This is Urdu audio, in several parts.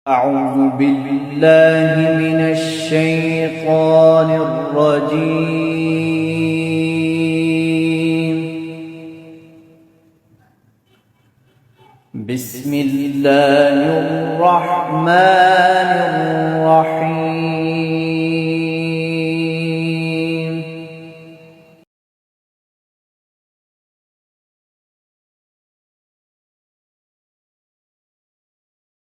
أعوذ بالله من الشيطان الرجيم. بسم الله الرحمن الرحيم.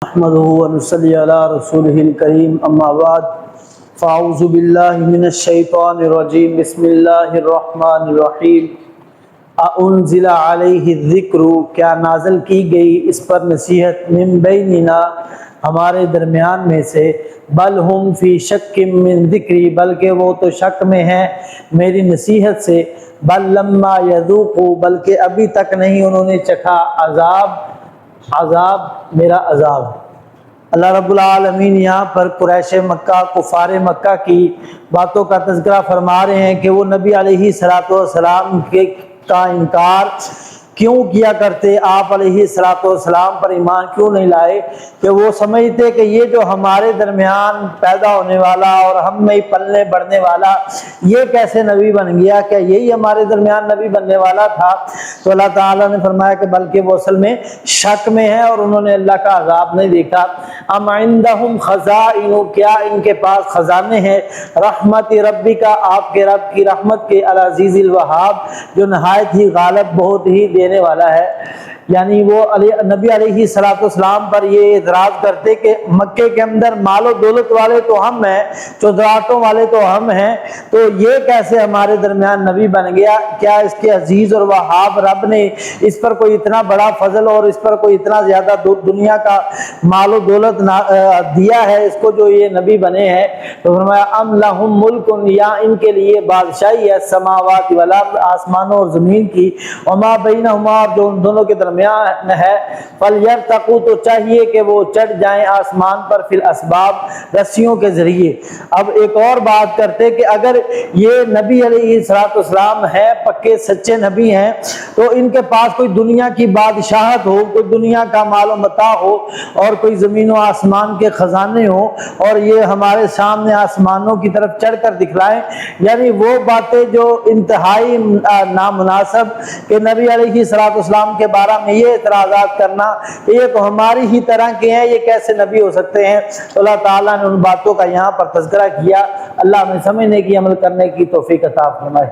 نحمده ونصلي على رسوله الكريم اما بعد فاعوذ باللہ من الشیطان الرجیم بسم اللہ الرحمن الرحیم. انزل علیہ الذکر، کیا نازل کی گئی اس پر نصیحت، من بیننا ہمارے درمیان میں سے، بل ہم فی شک من ذکری، بلکہ وہ تو شک میں ہیں میری نصیحت سے، بل لما یذوقوا، بلکہ ابھی تک نہیں انہوں نے چکھا عذاب میرا عذاب. اللہ رب العالمین یہاں پر قریش مکہ، کفار مکہ کی باتوں کا تذکرہ فرما رہے ہیں کہ وہ نبی علیہ السلام کا انکار کیوں کیا کرتے، آپ علیہ السلام پر ایمان کیوں نہیں لائے، کہ وہ سمجھتے کہ یہ جو ہمارے درمیان پیدا ہونے والا اور ہم میں پلنے بڑھنے والا یہ کیسے نبی بن گیا، کہ یہی ہمارے درمیان نبی بننے والا تھا. تو اللہ تعالیٰ نے فرمایا کہ بلکہ وہ اصل میں شک میں ہے اور انہوں نے اللہ کا عذاب نہیں دیکھا. ام عندہم خزائن، کیا ان کے پاس خزانے ہیں، رحمت ربی کا، آپ کے رب کی رحمت کے، العزیز الوہاب، جو نہایت ہی غالب بہت ہی دینے والا ہے. یعنی وہ نبی علیہ السلام پر یہ اعتراض کرتے کہ مکے کے اندر مال و دولت والے تو ہم ہیں، چودراہٹوں والے تو ہم ہیں، تو یہ کیسے ہمارے درمیان نبی بن گیا، کیا اس کے عزیز اور وہاب رب نے اس پر کوئی اتنا بڑا فضل اور اس پر کوئی اتنا زیادہ دنیا کا مال و دولت دیا ہے اس کو جو یہ نبی بنے ہیں. تو فرمایا ام لہم ملک، یا ان کے لیے بادشاہی ہے، سماوات والارض، آسمانوں اور زمین کی، وما بینہما، جو ان دونوں کے درمیان ہے، فلیرتقوا، تو چاہیے کہ وہ چڑھ جائیں آسمان پر، فی الاسباب، رسیوں کے ذریعے. اب ایک اور بات کرتے کہ اگر یہ نبی علیہ السلام ہے، پکے سچے نبی ہیں، تو ان کے پاس کوئی دنیا کی بادشاہت ہو، کوئی دنیا کا مال و متاع ہو اور کوئی زمین و آسمان کے خزانے ہوں اور یہ ہمارے سامنے آسمانوں کی طرف چڑھ کر دکھلائیں، یعنی وہ باتیں جو انتہائی نامناسب کہ نبی علیہ السلام کے بارے میں یہ اعتراضات کرنا کہ یہ تو ہماری ہی طرح کے ہیں، یہ کیسے نبی ہو سکتے ہیں. تو اللہ تعالیٰ نے ان باتوں کا یہاں پر تذکرہ کیا. اللہ ہمیں سمجھنے کی، عمل کرنے کی توفیق عطا فرمائے.